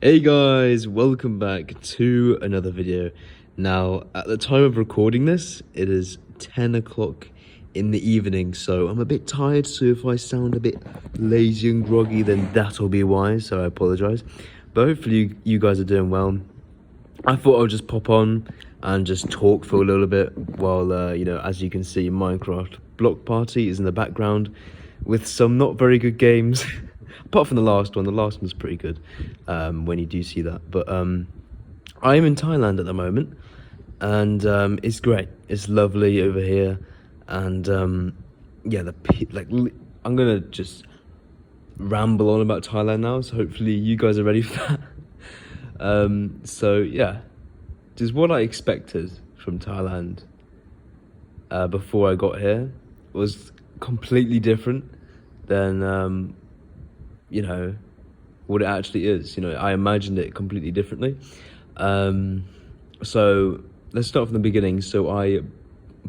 Hey guys, welcome back to another video. Now, at the time of recording this, it is 10 o'clock in the evening, so I'm a bit tired, so if I sound a bit lazy and groggy, then that'll be why, so I apologize. But hopefully you guys are doing well. I thought I would just pop on and just talk for a little bit while, as you can see, Minecraft Block Party is in the background with some not very good games. Apart from the last one was pretty good when you do see that. But I am in Thailand at the moment, and it's great. It's lovely over here, and I'm gonna just ramble on about Thailand now. So hopefully you guys are ready for that. Just what I expected from Thailand before I got here was completely different than what it actually is. I imagined it completely differently. So let's start from the beginning. So I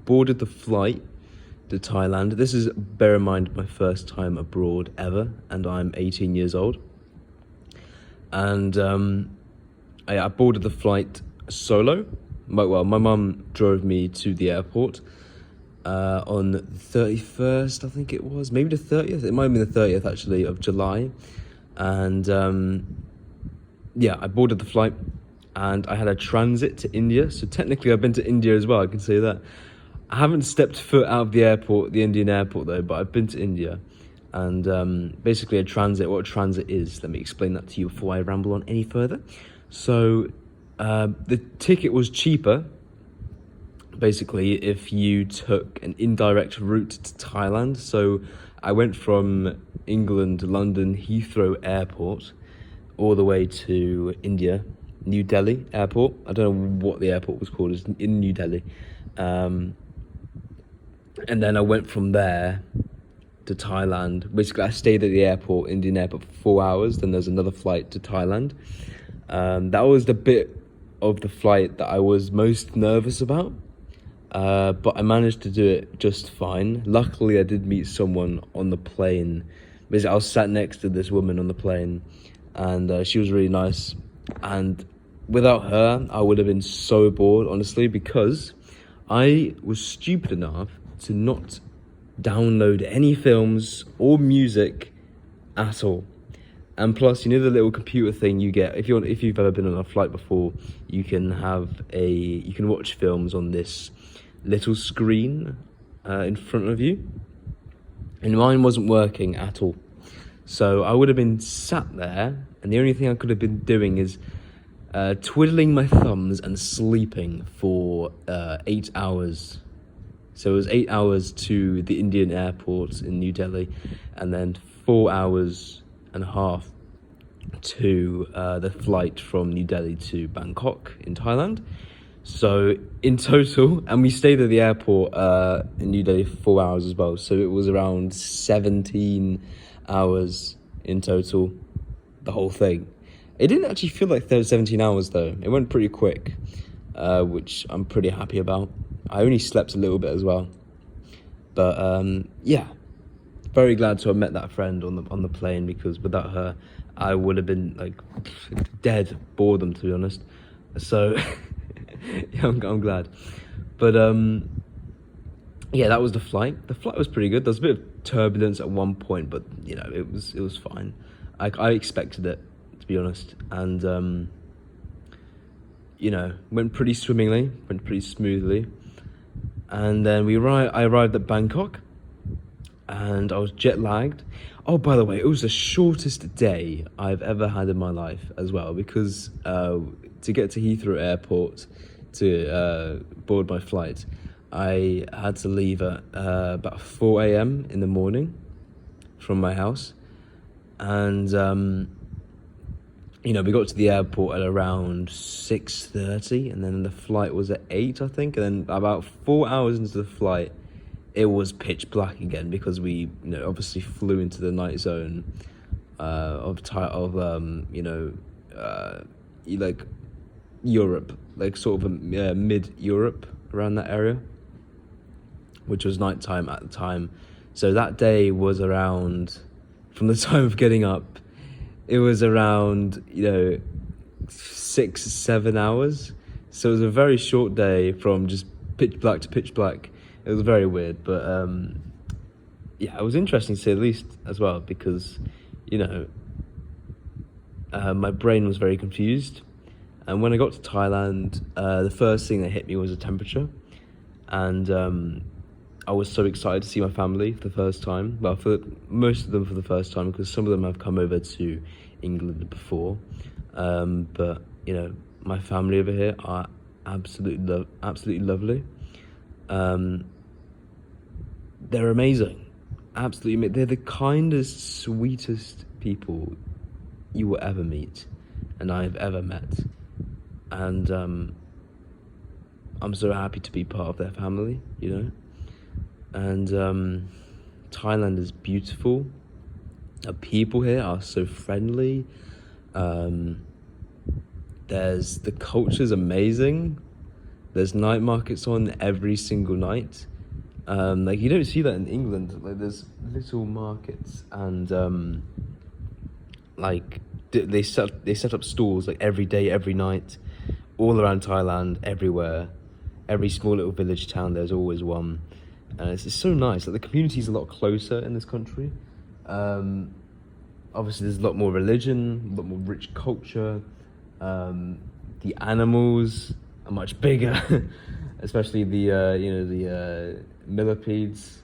boarded the flight to Thailand. This is, bear in mind, my first time abroad ever, and I'm 18 years old. And I boarded the flight solo. My mum drove me to the airport on the 31st, I think it was, maybe the 30th, it might have been the 30th actually of July, and I boarded the flight, and I had a transit to India, so technically I've been to India as well, I can say that. I haven't stepped foot out of the airport, the Indian airport though, but I've been to India, and basically what a transit is, let me explain that to you before I ramble on any further. So the ticket was cheaper basically if you took an indirect route to Thailand. So I went from England, London, Heathrow Airport, all the way to India, New Delhi Airport. I don't know what the airport was called, it's in New Delhi. And then I went from there to Thailand. Basically, I stayed at the airport, Indian airport, for 4 hours. Then there's another flight to Thailand. That was the bit of the flight that I was most nervous about. But I managed to do it just fine. Luckily, I did meet someone on the plane. Basically, I was sat next to this woman on the plane, and she was really nice. And without her, I would have been so bored, honestly, because I was stupid enough to not download any films or music at all. And plus, the little computer thing you get if you've ever been on a flight before, you can watch films on this little screen in front of you, and mine wasn't working at all. So I would have been sat there, and the only thing I could have been doing is twiddling my thumbs and sleeping for 8 hours. So it was 8 hours to the Indian airport in New Delhi, and then 4 hours and a half to the flight from New Delhi to Bangkok in Thailand. So in total, and we stayed at the airport in New Delhi for 4 hours as well, so it was around 17 hours in total, the whole thing. It didn't actually feel like there was 17 hours though. It went pretty quick, which I'm pretty happy about. I only slept a little bit as well, but very glad to have met that friend on the plane, because without her I would have been like dead boredom, to be honest. So yeah, I'm glad. But that was the flight. The flight was pretty good. There was a bit of turbulence at one point, but it was fine. I expected it, to be honest, and went pretty swimmingly, went pretty smoothly. And then I arrived at Bangkok, and I was jet lagged. Oh, by the way, it was the shortest day I've ever had in my life as well, because to get to Heathrow Airport to board my flight, I had to leave at about 4 a.m. in the morning from my house. And we got to the airport at around 6:30, and then the flight was at 8, I think. And then about 4 hours into the flight, it was pitch black again, because we obviously flew into the night zone of Europe, like sort of mid-Europe, around that area, which was nighttime at the time. So that day was around, from the time of getting up, it was around 6, 7 hours. So it was a very short day from just pitch black to pitch black. It was very weird, but yeah, it was interesting to say the least as well because, you know, my brain was very confused. And when I got to Thailand, the first thing that hit me was the temperature. And I was so excited to see my family for the first time. Well, for most of them for the first time, because some of them have come over to England before. But, you know, my family over here are absolutely lovely. They're amazing. Absolutely. They're the kindest, sweetest people you will ever meet and I've ever met. And I'm so happy to be part of their family, you know. And Thailand is beautiful. The people here are so friendly. The culture's amazing. There's night markets on every single night. Like you don't see that in England. Like there's little markets and like they set up stalls like every day, every night, all around Thailand, everywhere. Every small little village town, there's always one. And it's so nice. Like the community's a lot closer in this country. Obviously, there's a lot more religion, a lot more rich culture. The animals are much bigger, especially the millipedes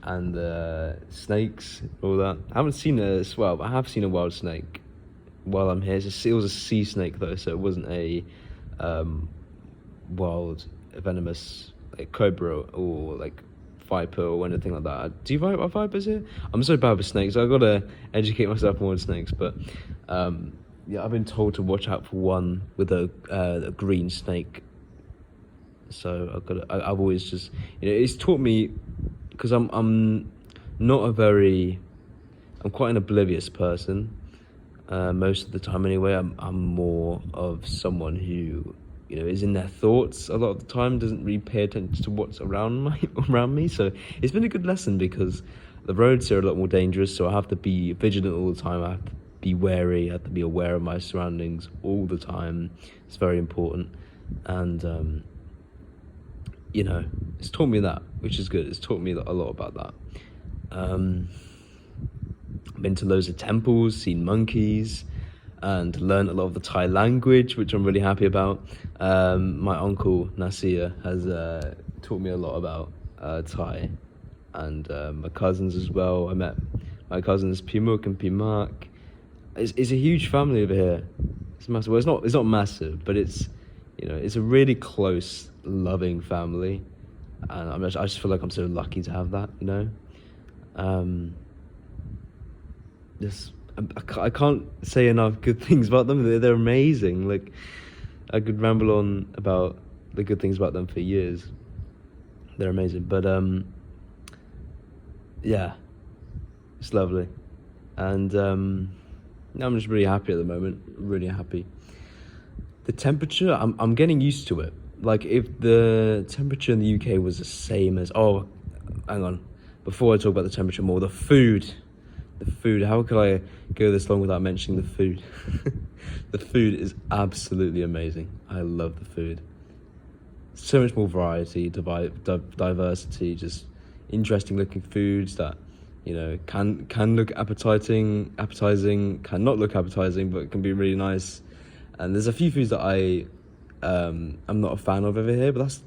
and the snakes, all that. I haven't seen but I have seen a wild snake while I'm here. It was a sea snake though, so it wasn't a wild venomous like cobra or like viper or anything like that. Do you have vipers here? I'm so bad with snakes. I've got to educate myself more on snakes, but yeah, I've been told to watch out for one with a green snake. So I've always just, you know, it's taught me because I'm quite an oblivious person most of the time anyway. I'm more of someone who, you know, is in their thoughts a lot of the time, doesn't really pay attention to what's around me. So it's been a good lesson because the roads here are a lot more dangerous, so I have to be vigilant all the time. I have to be wary, I have to be aware of my surroundings all the time. It's very important. And you know, it's taught me that, which is good. It's taught me a lot about that. I've been to loads of temples, seen monkeys, and learned a lot of the Thai language, which I'm really happy about. My uncle Nasir has taught me a lot about Thai, and my cousins as well. I met my cousins Pimuk and Pimak. It's a huge family over here. It's massive. Well, it's not massive, but it's, you know, it's a really close, loving family, and I just feel like I'm so lucky to have that, you know. I can't say enough good things about them. They're amazing. Like I could ramble on about the good things about them for years. They're amazing, but yeah, it's lovely, and I'm just really happy at the moment. Really happy. The temperature, I'm getting used to it. Like if the temperature in the UK was the same as hang on, before I talk about the temperature more, the food. How could I go this long without mentioning the food? The food is absolutely amazing. I love the food. So much more variety, diversity, just interesting looking foods that, you know, can look appetizing, can not look appetizing, but can be really nice. And there's a few foods that I'm not a fan of over here, but that's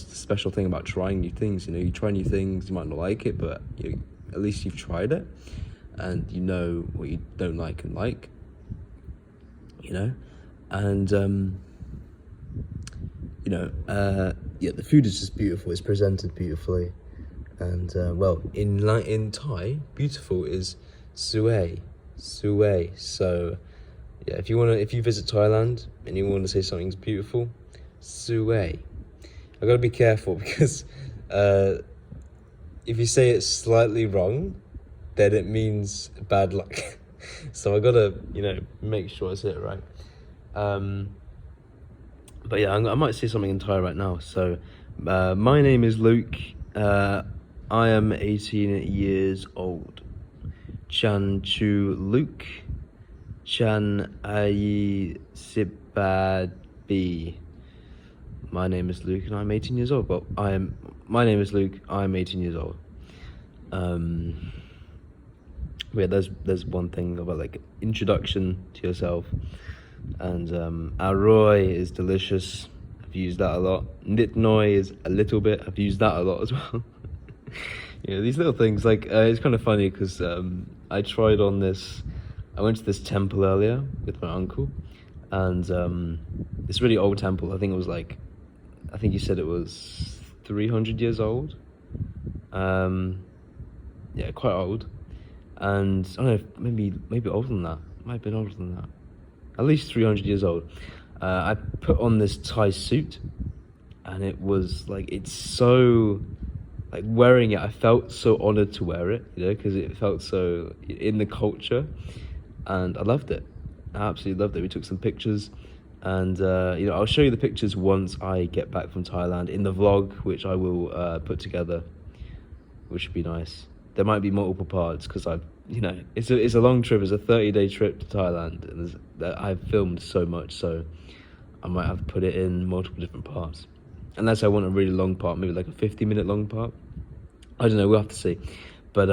the special thing about trying new things. You know, you try new things, you might not like it, but at least you've tried it. And you know what you don't like and like, you know, and yeah, the food is just beautiful. It's presented beautifully, and well, in Thai, beautiful is suay. So yeah, if you visit Thailand and you want to say something's beautiful, suay. I gotta be careful because if you say it slightly wrong, then it means bad luck. So I gotta, make sure I say it right. But yeah, I might say something in Thai right now. So, my name is Luke. I am 18 years old. Chan Chu Luke. Chan Ayi Sibadbi. My name is Luke and I'm 18 years old. Well, my name is Luke, I'm 18 years old. Yeah, there's one thing about like introduction to yourself. And Aroy is delicious. I've used that a lot. Nitnoy is a little bit. I've used that a lot as well. Yeah, these little things, like, it's kind of funny because I tried on this. I went to this temple earlier with my uncle, and this really old temple. I think you said it was 300 years old. Yeah, quite old. And I don't know, maybe older than that. Might have been older than that. At least 300 years old. I put on this Thai suit, and it was like, it's so, like, wearing it, I felt so honored to wear it, you know, because it felt so in the culture, and I loved it. I absolutely loved it. We took some pictures, and you know, I'll show you the pictures once I get back from Thailand in the vlog, which I will put together, which would be nice. There might be multiple parts because you know, it's a long trip. It's a 30-day trip to Thailand, and I've filmed so much, so I might have to put it in multiple different parts. Unless I want a really long part, maybe like a 50-minute long part. I don't know, we'll have to see. But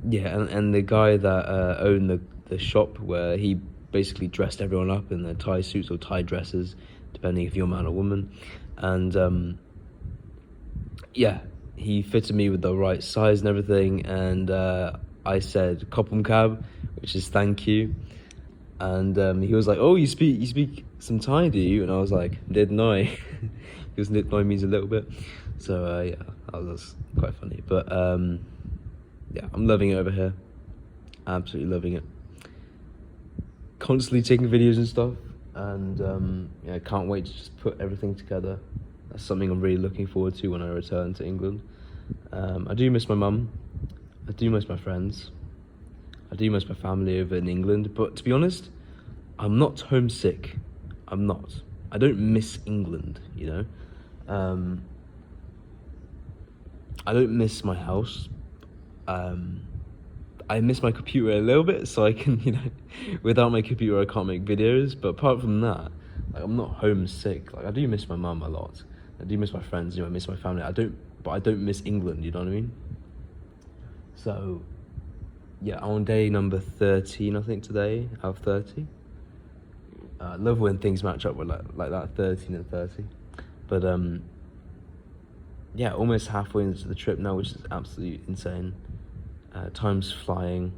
yeah, and the guy that owned the shop, where he basically dressed everyone up in their Thai suits or Thai dresses, depending if you're a man or woman. And yeah, he fitted me with the right size and everything, and I said "Kopum Cab," which is thank you. And he was like, "Oh, you speak some Thai, do you?" And I was like, "Nid Noi," because Nid Noi means a little bit. So yeah, that was quite funny. But yeah, I'm loving it over here. Absolutely loving it. Constantly taking videos and stuff, and yeah, I can't wait to just put everything together. That's something I'm really looking forward to when I return to England. I do miss my mum. I do miss my friends. I do miss my family over in England. But to be honest, I'm not homesick. I'm not. I don't miss England, you know. I don't miss my house. I miss my computer a little bit, so I can, you know, without my computer I can't make videos. But apart from that, like, I'm not homesick. Like, I do miss my mum a lot. I do miss my friends, you know, I miss my family. But I don't miss England, you know what I mean? So, yeah, I'm on day number 13, I think, today, out of 30. I love when things match up with like that, 13 and 30. But, yeah, almost halfway into the trip now, which is absolutely insane. Time's flying,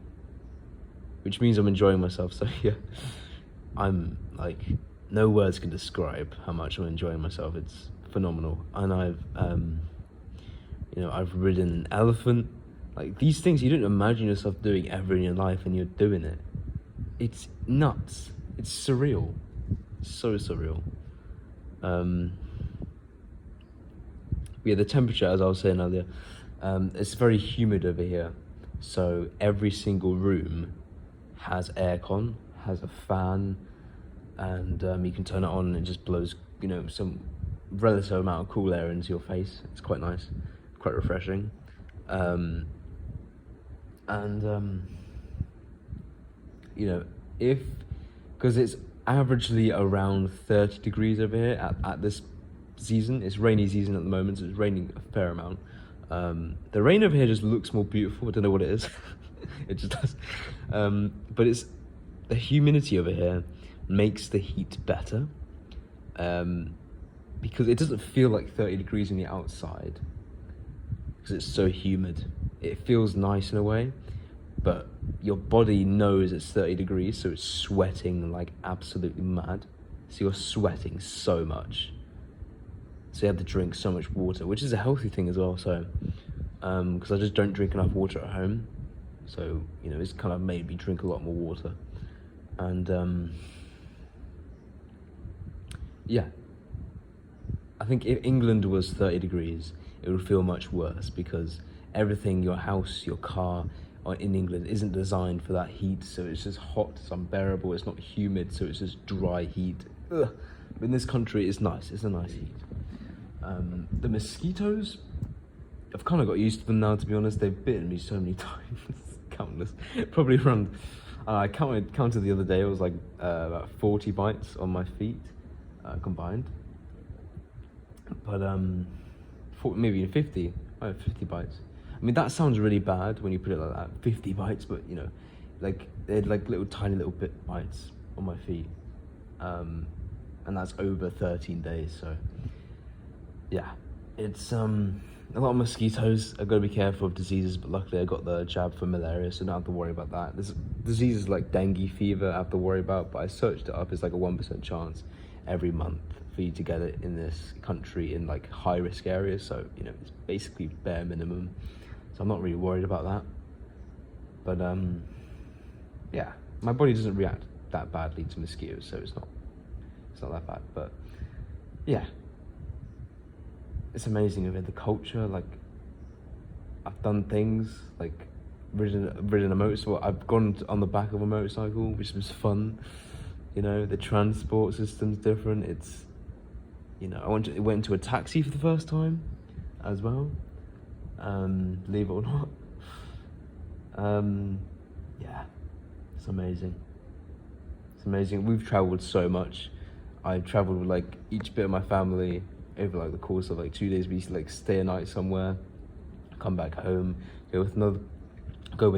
which means I'm enjoying myself, so yeah. I'm, like, no words can describe how much I'm enjoying myself. It's phenomenal. And I've, you know, I've ridden an elephant. Like, these things you don't imagine yourself doing ever in your life, and you're doing it. It's nuts. It's surreal. So surreal. Yeah, the temperature, as I was saying earlier, it's very humid over here. So every single room has aircon, has a fan, and you can turn it on and it just blows, you know, some relative amount of cool air into your face. It's quite nice, quite refreshing. You know, because it's averagely around 30 degrees over here at this season. It's rainy season at the moment, so it's raining a fair amount. The rain over here just looks more beautiful. I don't know what it is. It just does. But it's the humidity over here makes the heat better, because it doesn't feel like 30 degrees on the outside because it's so humid. It feels nice in a way, but your body knows it's 30 degrees, so it's sweating like absolutely mad. So you're sweating so much. So you have to drink so much water, which is a healthy thing as well. So, because I just don't drink enough water at home. So, you know, it's kind of made me drink a lot more water. And, yeah. I think if England was 30 degrees, it would feel much worse because everything, your house, your car, in England isn't designed for that heat. So it's just hot, it's unbearable, it's not humid, so it's just dry heat. Ugh. But in this country, it's nice, it's a nice heat. The mosquitoes, I've kind of got used to them now, to be honest. They've bitten me so many times, countless, probably around, I counted the other day. It was like about 40 bites on my feet combined. But maybe 50. 50 bites. I mean, that sounds really bad when you put it like that. 50 bites, but you know, like they had like tiny little bites on my feet, and that's over 13 days. So yeah, it's a lot of mosquitoes. I've got to be careful of diseases, but luckily I got the jab for malaria, so I don't have to worry about that. There's diseases like dengue fever I have to worry about, but I searched it up. It's like a 1% chance every month for you to get it in this country in like high risk areas. So you know, it's basically bare minimum. So I'm not really worried about that. But yeah, my body doesn't react that badly to mosquitoes, so it's not that bad. But yeah, it's amazing of it, the culture. Like, I've done things like ridden a motorcycle. I've gone on the back of a motorcycle, which was fun. You know, the transport system's different. It's, you know, I went into a taxi for the first time as well. Believe it or not. Yeah, it's amazing. It's amazing. We've traveled so much. I traveled with like each bit of my family over like the course of like 2 days. We used to like stay a night somewhere, come back home, go with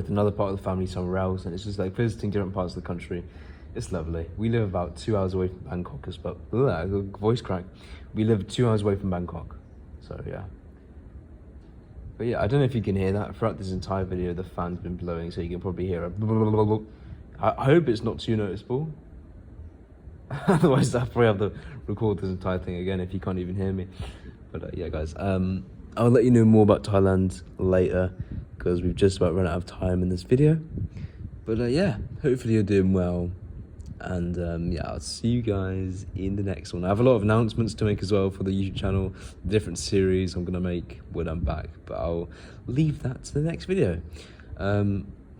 another part of the family somewhere else, and it's just like visiting different parts of the country. It's lovely. We live about 2 hours away from Bangkok voice crack. We live 2 hours away from Bangkok, so yeah. But yeah, I don't know if you can hear that. Throughout this entire video, the fan's been blowing, so you can probably hear a I hope it's not too noticeable. Otherwise, I'll probably have to record this entire thing again if you can't even hear me. But yeah, guys, I'll let you know more about Thailand later, because we've just about run out of time in this video. But yeah, hopefully you're doing well. And yeah, I'll see you guys in the next one. I have a lot of announcements to make as well for the YouTube channel, different series I'm gonna make when I'm back, but I'll leave that to the next video.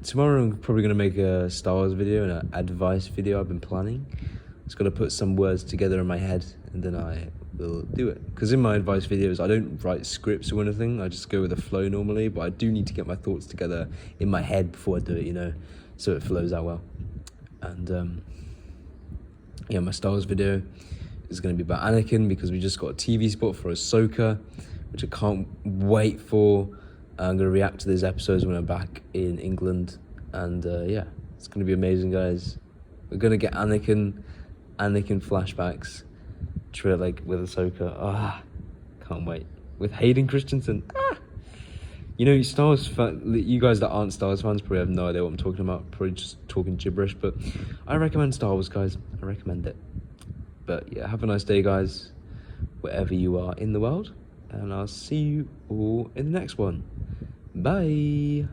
Tomorrow I'm probably gonna make a Star Wars video and an advice video I've been planning. Just gotta put some words together in my head and then I will do it. Because in my advice videos, I don't write scripts or anything, I just go with the flow normally, but I do need to get my thoughts together in my head before I do it, you know, so it flows out well. And yeah, my Star Wars video is going to be about Anakin, because we just got a TV spot for Ahsoka, which I can't wait for. I'm going to react to these episodes when I'm back in England. And yeah, it's going to be amazing, guys. We're going to get Anakin flashbacks, like with Ahsoka. Can't wait. With Hayden Christensen. You know, Star Wars you guys that aren't Star Wars fans probably have no idea what I'm talking about. Probably just talking gibberish, but I recommend Star Wars, guys. I recommend it. But yeah, have a nice day, guys, wherever you are in the world, and I'll see you all in the next one. Bye.